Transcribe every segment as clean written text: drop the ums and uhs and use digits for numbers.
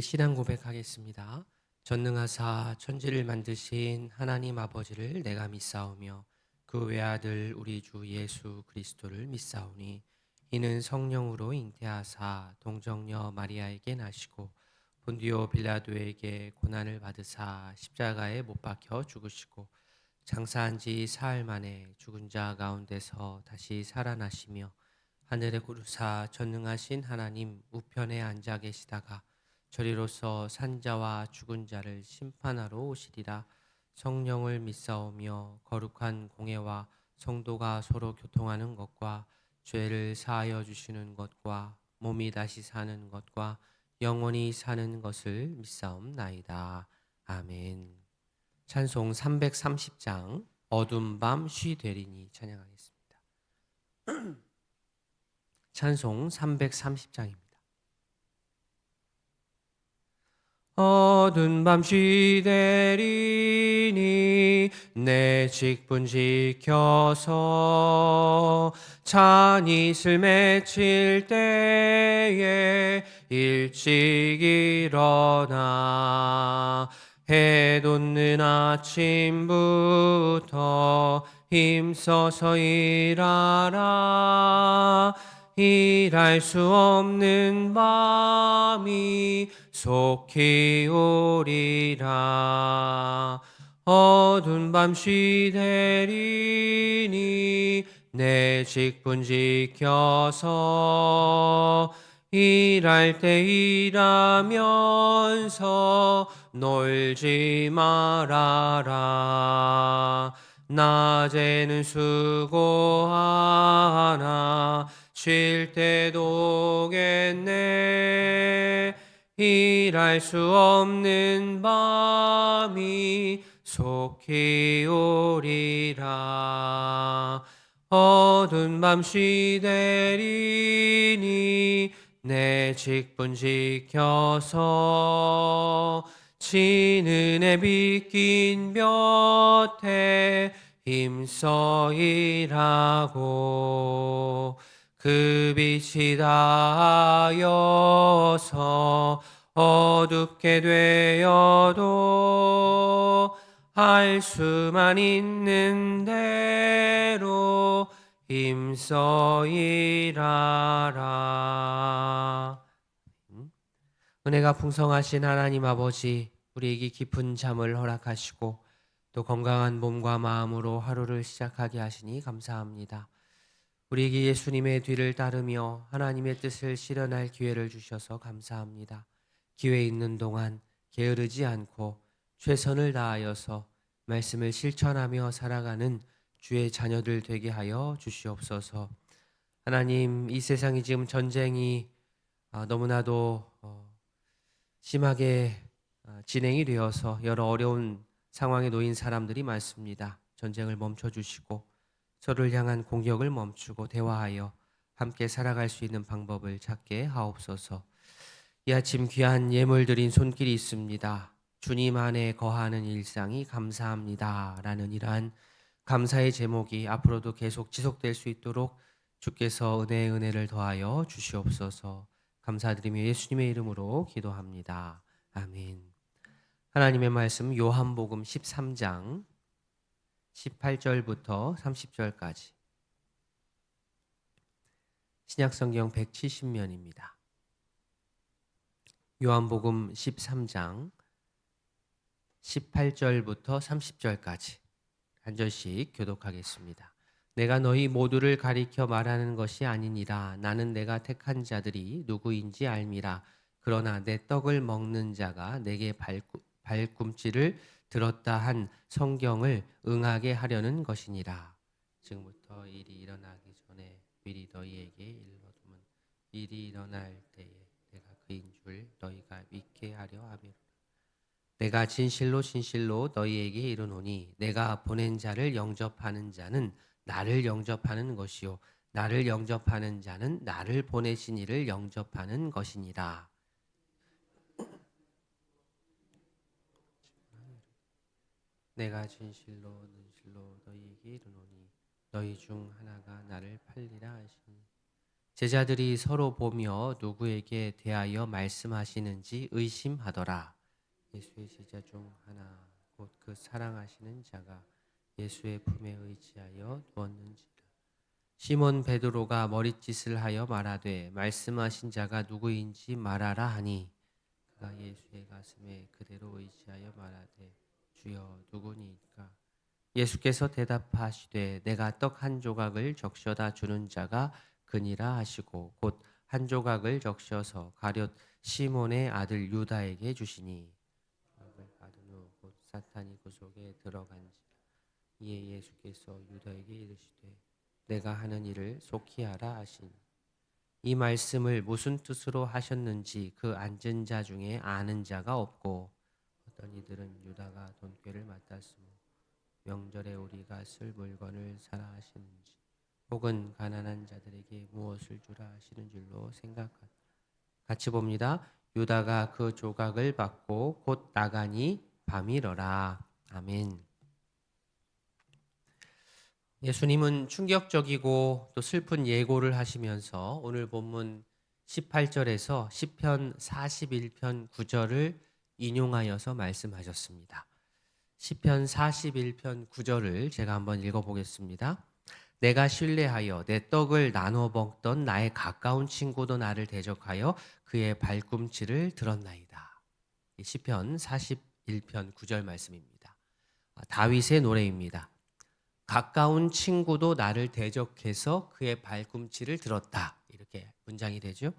함께 신앙 고백하겠습니다. 전능하사 천지를 만드신 하나님 아버지를 내가 믿사오며 그 외아들 우리 주 예수 그리스도를 믿사오니 이는 성령으로 잉태하사 동정녀 마리아에게 나시고 본디오 빌라도에게 고난을 받으사 십자가에 못 박혀 죽으시고 장사한 지 사흘 만에 죽은 자 가운데서 다시 살아나시며 하늘에 오르사 전능하신 하나님 우편에 앉아 계시다가 저리로서 산자와 죽은 자를 심판하러 오시리라. 성령을 믿사오며 거룩한 공회와 성도가 서로 교통하는 것과 죄를 사하여 주시는 것과 몸이 다시 사는 것과 영원히 사는 것을 믿사옵나이다. 아멘. 찬송 330장 어둠 밤 쉬 되리니 찬양하겠습니다. 찬송 330장입니다. 어두운 밤 쉬되리니 내 직분 지켜서 찬이슬 맺힐 때에 일찍 일어나 해 돋는 아침부터 힘써서 일하라. 일할 수 없는 밤이 속히 오리라. 어두운 밤 쉬되리니 내 직분 지켜서 일할 때 일하면서 놀지 말아라. 낮에는 수고하나 쉴 때도 오겠네. 일할 수 없는 밤이 속히 오리라. 어두운 밤 쉬되리니 내 직분 지켜서 지는 해 빗긴 볕에 힘써 일하고 그 빛이 닿아여서 어둡게 되어도 할 수만 있는 대로 힘써 일하라. 은혜가 풍성하신 하나님 아버지, 우리에게 깊은 잠을 허락하시고 또 건강한 몸과 마음으로 하루를 시작하게 하시니 감사합니다. 우리에게 예수님의 뒤를 따르며 하나님의 뜻을 실현할 기회를 주셔서 감사합니다. 기회 있는 동안 게으르지 않고 최선을 다하여서 말씀을 실천하며 살아가는 주의 자녀들 되게 하여 주시옵소서. 하나님, 이 세상이 지금 전쟁이 너무나도 심하게 진행이 되어서 여러 어려운 상황에 놓인 사람들이 많습니다. 전쟁을 멈춰주시고 서로를 향한 공격을 멈추고 대화하여 함께 살아갈 수 있는 방법을 찾게 하옵소서. 이 아침 귀한 예물 드린 손길이 있습니다. 주님 안에 거하는 일상이 감사합니다 라는 이러한 감사의 제목이 앞으로도 계속 지속될 수 있도록 주께서 은혜를 더하여 주시옵소서. 감사드리며 예수님의 이름으로 기도합니다. 아멘. 하나님의 말씀 요한복음 13장 18절부터 30절까지 신약성경 170면입니다. 요한복음 13장 18절부터 30절까지 한 절씩 교독하겠습니다. 내가 너희 모두를 가리켜 말하는 것이 아니니라. 나는 내가 택한 자들이 누구인지 알미라. 그러나 내 떡을 먹는 자가 내게 발꿈치를 들었다 한 성경을 응하게 하려는 것이니라. 지금부터 일이 일어나기 전에 미리 너희에게 일러두면 일이 일어날 때에 내가 그인 줄 너희가 믿게 하려 함이라. 내가 진실로 진실로 너희에게 이르노니 내가 보낸 자를 영접하는 자는 나를 영접하는 것이요 나를 영접하는 자는 나를 보내신 이를 영접하는 것이니라. 내가 진실로 진실로 너희에게 이르노니 너희 중 하나가 나를 팔리라 하시니 제자들이 서로 보며 누구에게 대하여 말씀하시는지 의심하더라. 예수의 제자 중 하나 곧 그 사랑하시는 자가 예수의 품에 의지하여 누웠는지라. 시몬 베드로가 머릿짓을 하여 말하되 말씀하신 자가 누구인지 말하라 하니 그가 예수의 가슴에 그대로 의지하여 말하되 주여 누구니까. 예수께서 대답하시되 내가 떡 한 조각을 적셔다 주는 자가 그니라 하시고 곧 한 조각을 적셔서 가룟 시몬의 아들 유다에게 주시니 조각을 받은 후 곧 사탄이 그 속에 들어간지라. 이에 예수께서 유다에게 이르시되 내가 하는 일을 속히 하라 하시니 이 말씀을 무슨 뜻으로 하셨는지 그 앉은 자 중에 아는 자가 없고 어떤 이들은 유다가 돈꾀를 맡았으므 명절에 우리가 쓸 물건을 사라 하시는지 혹은 가난한 자들에게 무엇을 주라 하시는 줄로 생각하다. 같이 봅니다. 유다가 그 조각을 받고 곧 나가니 밤이러라. 아멘. 예수님은 충격적이고 또 슬픈 예고를 하시면서 오늘 본문 18절에서 시편 41편 9절을 인용하여서 말씀하셨습니다. 시편 41편 9절을 제가 한번 읽어보겠습니다. 내가 신뢰하여 내 떡을 나눠 먹던 나의 가까운 친구도 나를 대적하여 그의 발꿈치를 들었나이다. 시편 41편 9절 말씀입니다. 다윗의 노래입니다. 가까운 친구도 나를 대적해서 그의 발꿈치를 들었다. 이렇게 문장이 되죠.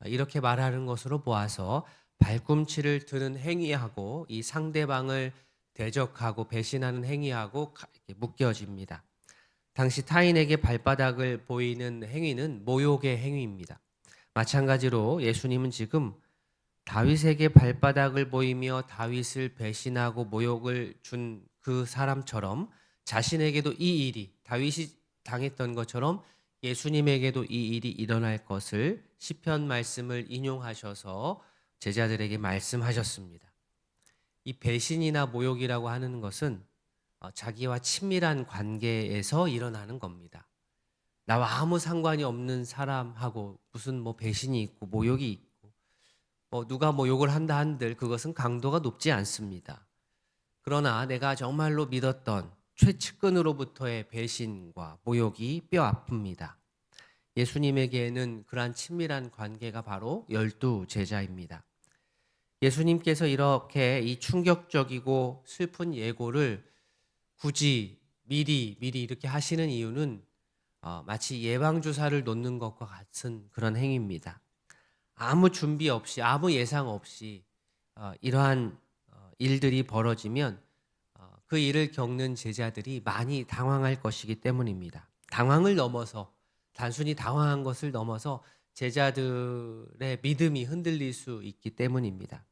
이렇게 말하는 것으로 보아서 발꿈치를 드는 행위하고 이 상대방을 대적하고 배신하는 행위하고 묶여집니다. 당시 타인에게 발바닥을 보이는 행위는 모욕의 행위입니다. 마찬가지로 예수님은 지금 다윗에게 발바닥을 보이며 다윗을 배신하고 모욕을 준 그 사람처럼 자신에게도 이 일이 다윗이 당했던 것처럼 예수님에게도 이 일이 일어날 것을 시편 말씀을 인용하셔서 제자들에게 말씀하셨습니다. 이 배신이나 모욕이라고 하는 것은 자기와 친밀한 관계에서 일어나는 겁니다. 나와 아무 상관이 없는 사람하고 무슨 배신이 있고 모욕이 있고 누가 욕을 한다 한들 그것은 강도가 높지 않습니다. 그러나 내가 정말로 믿었던 최측근으로부터의 배신과 모욕이 뼈 아픕니다. 예수님에게는 그러한 친밀한 관계가 바로 12 제자입니다. 예수님께서 이렇게 이 충격적이고 슬픈 예고를 굳이 미리 이렇게 하시는 이유는 마치 예방주사를 놓는 것과 같은 그런 행위입니다. 아무 준비 없이 아무 예상 없이 이러한 일들이 벌어지면 그 일을 겪는 제자들이 많이 당황할 것이기 때문입니다. 당황을 넘어서 단순히 당황한 것을 넘어서 제자들의 믿음이 흔들릴 수 있기 때문입니다.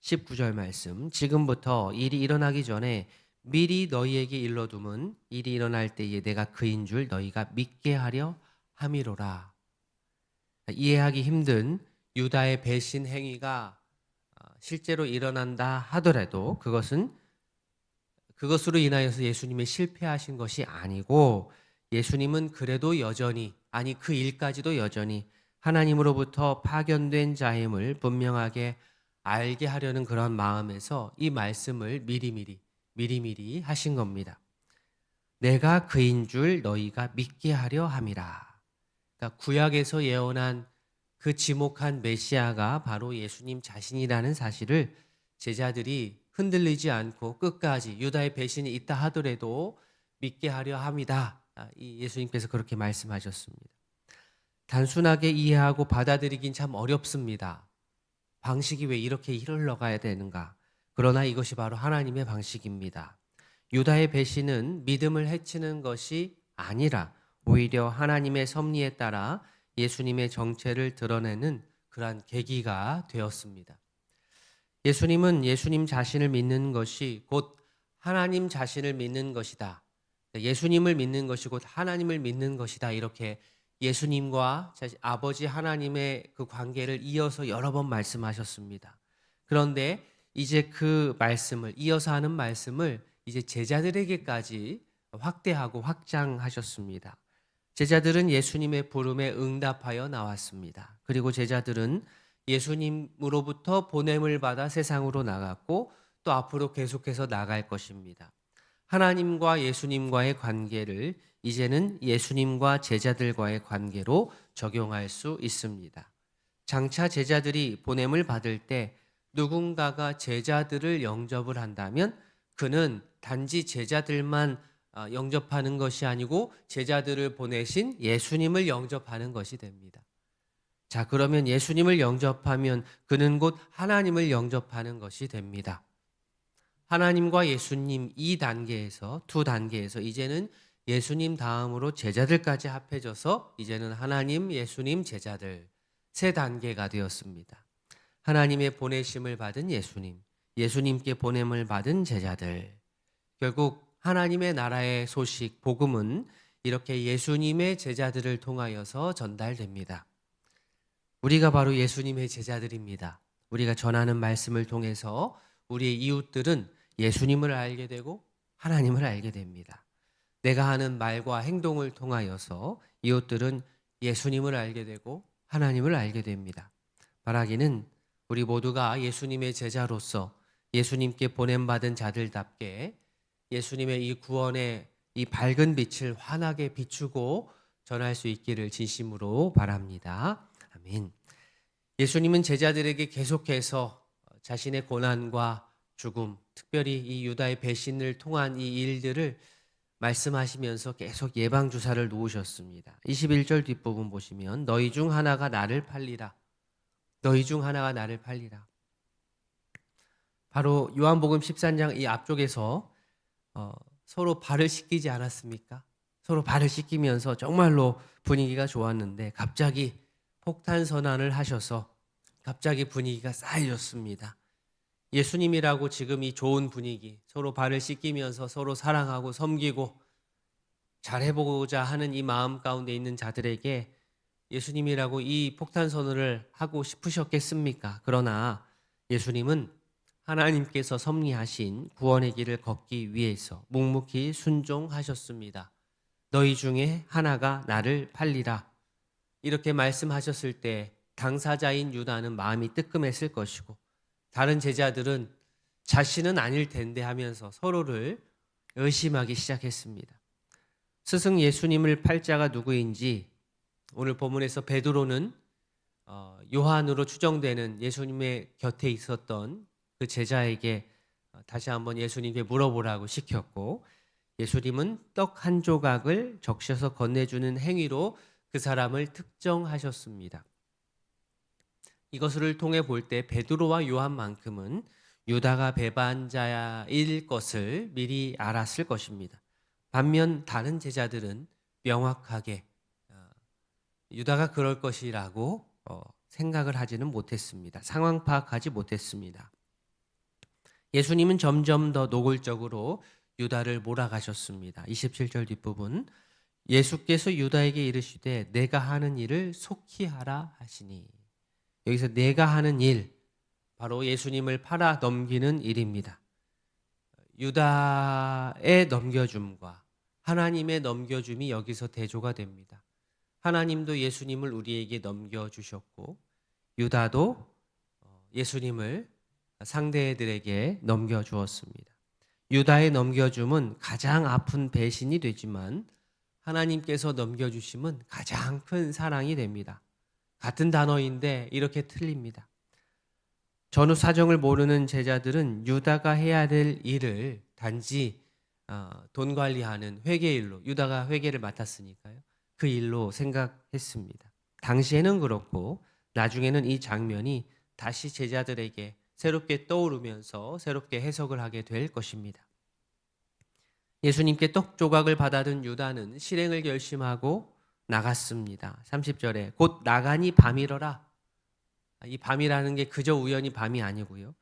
19절 말씀 지금부터 일이 일어나기 전에 미리 너희에게 일러둠은 일이 일어날 때에 내가 그인 줄 너희가 믿게 하려 함이로라. 이해하기 힘든 유다의 배신 행위가 실제로 일어난다 하더라도 그것으로 인하여서 예수님이 실패하신 것이 아니고 예수님은 그래도 여전히 그 일까지도 여전히 하나님으로부터 파견된 자임을 분명하게 알게 하려는 그런 마음에서 이 말씀을 미리미리 하신 겁니다. 내가 그인 줄 너희가 믿게 하려 함이라. 그러니까 구약에서 예언한 그 지목한 메시아가 바로 예수님 자신이라는 사실을 제자들이 흔들리지 않고 끝까지 유다의 배신이 있다 하더라도 믿게 하려 함이다. 이 예수님께서 그렇게 말씀하셨습니다. 단순하게 이해하고 받아들이긴 참 어렵습니다. 방식이 왜 이렇게 흘러가야 되는가? 그러나 이것이 바로 하나님의 방식입니다. 유다의 배신은 믿음을 해치는 것이 아니라 오히려 하나님의 섭리에 따라 예수님의 정체를 드러내는 그러한 계기가 되었습니다. 예수님은 예수님 자신을 믿는 것이 곧 하나님 자신을 믿는 것이다. 예수님을 믿는 것이 곧 하나님을 믿는 것이다. 이렇게 예수님과 아버지 하나님의 그 관계를 이어서 여러 번 말씀하셨습니다. 그런데 이제 그 말씀을 이어서 하는 말씀을 이제 제자들에게까지 확대하고 확장하셨습니다. 제자들은 예수님의 부름에 응답하여 나왔습니다. 그리고 제자들은 예수님으로부터 보냄을 받아 세상으로 나갔고 또 앞으로 계속해서 나갈 것입니다. 하나님과 예수님과의 관계를 이제는 예수님과 제자들과의 관계로 적용할 수 있습니다. 장차 제자들이 보냄을 받을 때 누군가가 제자들을 영접을 한다면 그는 단지 제자들만 영접하는 것이 아니고 제자들을 보내신 예수님을 영접하는 것이 됩니다. 자, 그러면 예수님을 영접하면 그는 곧 하나님을 영접하는 것이 됩니다. 하나님과 예수님 이 단계에서 두 단계에서 이제는 예수님 다음으로 제자들까지 합해져서 이제는 하나님, 예수님, 제자들 세 단계가 되었습니다. 하나님의 보내심을 받은 예수님, 예수님께 보냄을 받은 제자들. 결국 하나님의 나라의 소식, 복음은 이렇게 예수님의 제자들을 통하여서 전달됩니다. 우리가 바로 예수님의 제자들입니다. 우리가 전하는 말씀을 통해서 우리의 이웃들은 예수님을 알게 되고 하나님을 알게 됩니다. 내가 하는 말과 행동을 통하여서 이웃들은 예수님을 알게 되고 하나님을 알게 됩니다. 바라기는 우리 모두가 예수님의 제자로서 예수님께 보냄받은 자들답게 예수님의 이 구원의 이 밝은 빛을 환하게 비추고 전할 수 있기를 진심으로 바랍니다. 아멘. 예수님은 제자들에게 계속해서 자신의 고난과 죽음, 특별히 이 유다의 배신을 통한 이 일들을 말씀하시면서 계속 예방주사를 놓으셨습니다. 21절 뒷부분 보시면 너희 중 하나가 나를 팔리라. 너희 중 하나가 나를 팔리라. 바로 요한복음 13장 이 앞쪽에서 서로 발을 씻기지 않았습니까? 서로 발을 씻기면서 정말로 분위기가 좋았는데 갑자기 폭탄 선언을 하셔서 갑자기 분위기가 싸해졌습니다. 예수님이라고 지금 이 좋은 분위기, 서로 발을 씻기면서 서로 사랑하고 섬기고 잘해보고자 하는 이 마음 가운데 있는 자들에게 예수님이라고 이 폭탄 선언을 하고 싶으셨겠습니까? 그러나 예수님은 하나님께서 섭리하신 구원의 길을 걷기 위해서 묵묵히 순종하셨습니다. 너희 중에 하나가 나를 팔리라. 이렇게 말씀하셨을 때 당사자인 유다는 마음이 뜨끔했을 것이고 다른 제자들은 자신은 아닐 텐데 하면서 서로를 의심하기 시작했습니다. 스승 예수님을 팔 자가 누구인지 오늘 본문에서 베드로는 요한으로 추정되는 예수님의 곁에 있었던 그 제자에게 다시 한번 예수님께 물어보라고 시켰고 예수님은 떡 한 조각을 적셔서 건네주는 행위로 그 사람을 특정하셨습니다. 이것을 통해 볼 때 베드로와 요한만큼은 유다가 배반자일 것을 미리 알았을 것입니다. 반면 다른 제자들은 명확하게 유다가 그럴 것이라고 생각을 하지는 못했습니다. 상황 파악하지 못했습니다. 예수님은 점점 더 노골적으로 유다를 몰아가셨습니다. 27절 뒷부분 예수께서 유다에게 이르시되 내가 하는 일을 속히 하라 하시니 여기서 내가 하는 일 바로 예수님을 팔아 넘기는 일입니다. 유다의 넘겨줌과 하나님의 넘겨줌이 여기서 대조가 됩니다. 하나님도 예수님을 우리에게 넘겨주셨고 유다도 예수님을 상대들에게 넘겨주었습니다. 유다의 넘겨줌은 가장 아픈 배신이 되지만 하나님께서 넘겨주심은 가장 큰 사랑이 됩니다. 같은 단어인데 이렇게 틀립니다. 전후 사정을 모르는 제자들은 유다가 해야 될 일을 단지 돈 관리하는 회계 일로 유다가 회계를 맡았으니까요. 그 일로 생각했습니다. 당시에는 그렇고 나중에는 이 장면이 다시 제자들에게 새롭게 떠오르면서 새롭게 해석을 하게 될 것입니다. 예수님께 떡 조각을 받아든 유다는 실행을 결심하고 나갔습니다. 30절에 곧 나가니 밤이러라. 이 밤이라는 게 그저 우연히 밤이 아니고요.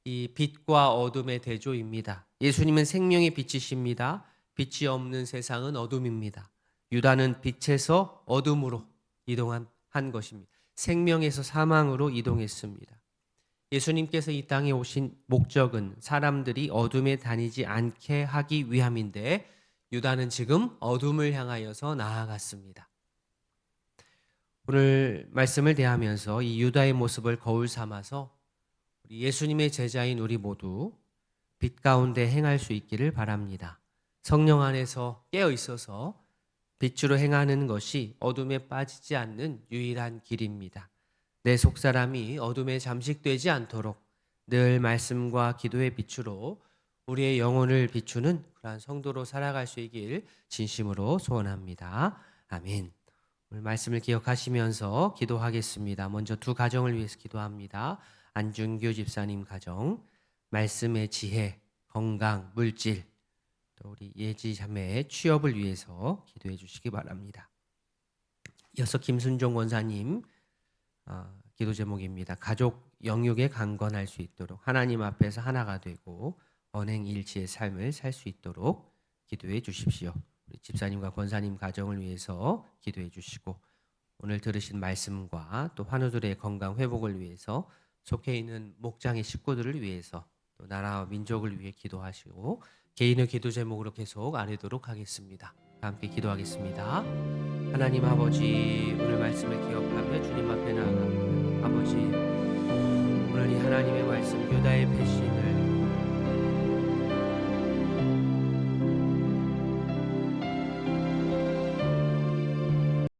이 빛과 어둠의 대조입니다. 예수님은 생명의 빛이십니다. 빛이 없는 세상은 어둠입니다. 유다는 빛에서 어둠으로 이동한 것입니다. 생명에서 사망으로 이동했습니다. 예수님께서 이 땅에 오신 목적은 사람들이 어둠에 다니지 않게 하기 위함인데 유다는 지금 어둠을 향하여서 나아갔습니다. 오늘 말씀을 대하면서 이 유다의 모습을 거울 삼아서 우리 예수님의 제자인 우리 모두 빛 가운데 행할 수 있기를 바랍니다. 성령 안에서 깨어 있어서 빛으로 행하는 것이 어둠에 빠지지 않는 유일한 길입니다. 내 속사람이 어둠에 잠식되지 않도록 늘 말씀과 기도의 빛으로 우리의 영혼을 비추는 그러한 성도로 살아갈 수 있길 진심으로 소원합니다. 아멘. 오늘 말씀을 기억하시면서 기도하겠습니다. 먼저 두 가정을 위해서 기도합니다. 안준규 집사님 가정, 말씀의 지혜, 건강, 물질, 또 우리 예지 자매의 취업을 위해서 기도해 주시기 바랍니다. 이어서 김순종 원사님 기도 제목입니다. 가족 영육에 강건할 수 있도록 하나님 앞에서 하나가 되고 언행일치의 삶을 살 수 있도록 기도해 주십시오. 우리 집사님과 권사님 가정을 위해서 기도해 주시고 오늘 들으신 말씀과 또 환우들의 건강 회복을 위해서 속해 있는 목장의 식구들을 위해서 또 나라와 민족을 위해 기도하시고 개인의 기도 제목으로 계속 아뢰도록 하겠습니다. 함께 기도하겠습니다. 하나님 아버지, 오늘 말씀을 기억하며 주님 앞에 나아갑니다. 아버지, 오늘 이 하나님의 말씀 유다의 배신